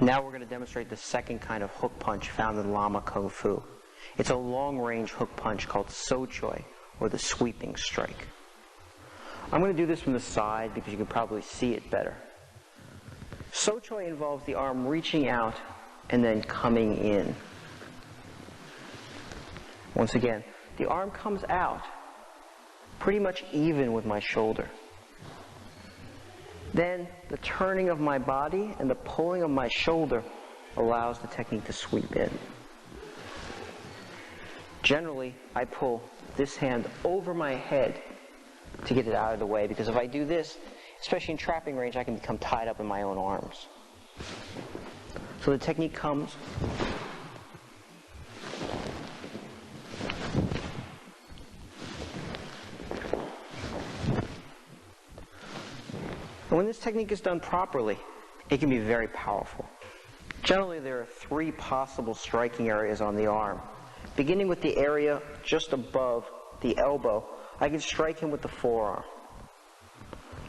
Now we're going to demonstrate the second kind of hook punch found in Lama Kung Fu. It's a long-range hook punch called Choih, or the sweeping strike. I'm going to do this from the side because you can probably see it better. Choih involves the arm reaching out and then coming in. Once again, the arm comes out pretty much even with my shoulder. Then the turning of my body and the pulling of my shoulder allows the technique to sweep in. Generally, I pull this hand over my head to get it out of the way, because if I do this, especially in trapping range, I can become tied up in my own arms. So the technique comes. And when this technique is done properly, it can be very powerful. Generally, there are 3 possible striking areas on the arm. Beginning with the area just above the elbow, I can strike him with the forearm.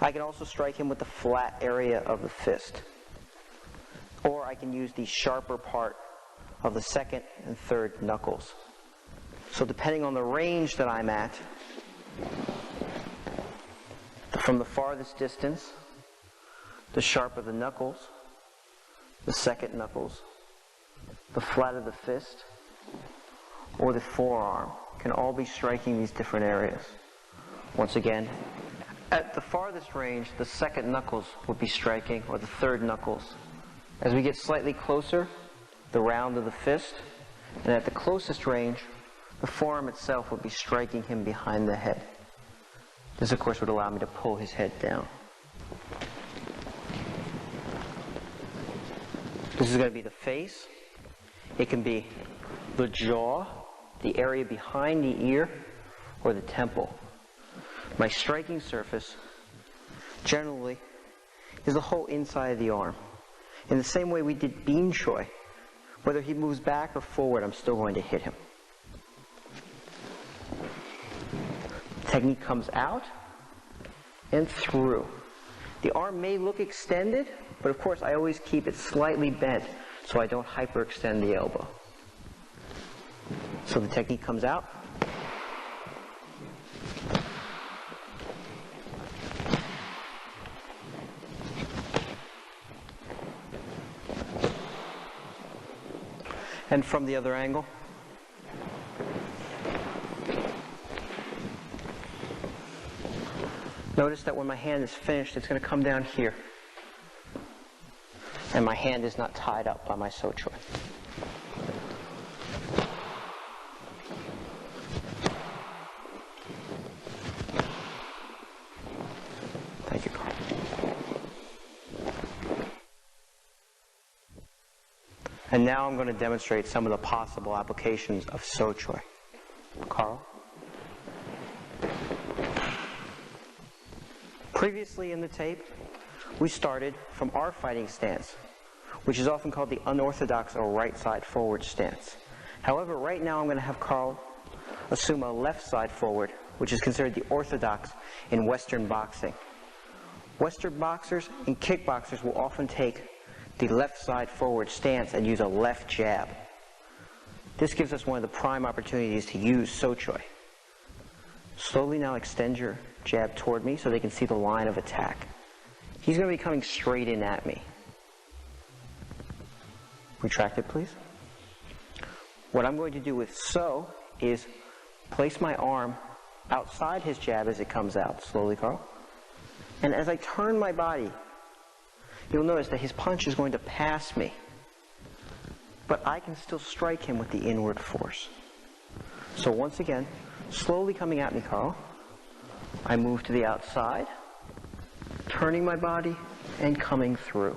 I can also strike him with the flat area of the fist. Or I can use the sharper part of the second and third knuckles. So depending on the range that I'm at, from the farthest distance, the sharper the knuckles, the second knuckles, the flat of the fist, or the forearm can all be striking these different areas. Once again, at the farthest range, the second knuckles would be striking, or the third knuckles. As we get slightly closer, the round of the fist, and at the closest range, the forearm itself would be striking him behind the head. This, of course, would allow me to pull his head down. This is going to be the face. It can be the jaw, the area behind the ear, or the temple. My striking surface, generally, is the whole inside of the arm. In the same way we did bean choy, whether he moves back or forward, I'm still going to hit him. Technique comes out and through. The arm may look extended, but of course I always keep it slightly bent so I don't hyperextend the elbow. So the technique comes out. And from the other angle. Notice that when my hand is finished, it's going to come down here. And my hand is not tied up by my Choih. Thank you, Carl. And now I'm going to demonstrate some of the possible applications of Choih. Carl? Previously in the tape, we started from our fighting stance, which is often called the unorthodox or right side forward stance. However, right now I'm going to have Carl assume a left side forward, which is considered the orthodox in Western boxing. Western boxers and kickboxers will often take the left side forward stance and use a left jab. This gives us one of the prime opportunities to use Choih. Slowly now extend your jab toward me so they can see the line of attack. He's going to be coming straight in at me. Retract it, please. What I'm going to do with So is place my arm outside his jab as it comes out. Slowly, Carl. And as I turn my body, you'll notice that his punch is going to pass me. But I can still strike him with the inward force. So once again, slowly coming at me, Carl. I move to the outside, turning my body and coming through.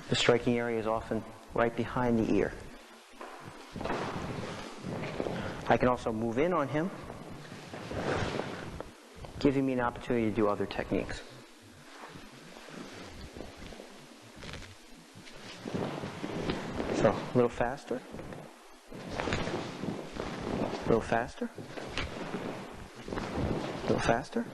The striking area is often right behind the ear. I can also move in on him, giving me an opportunity to do other techniques. So, a little faster. A little faster. A little faster.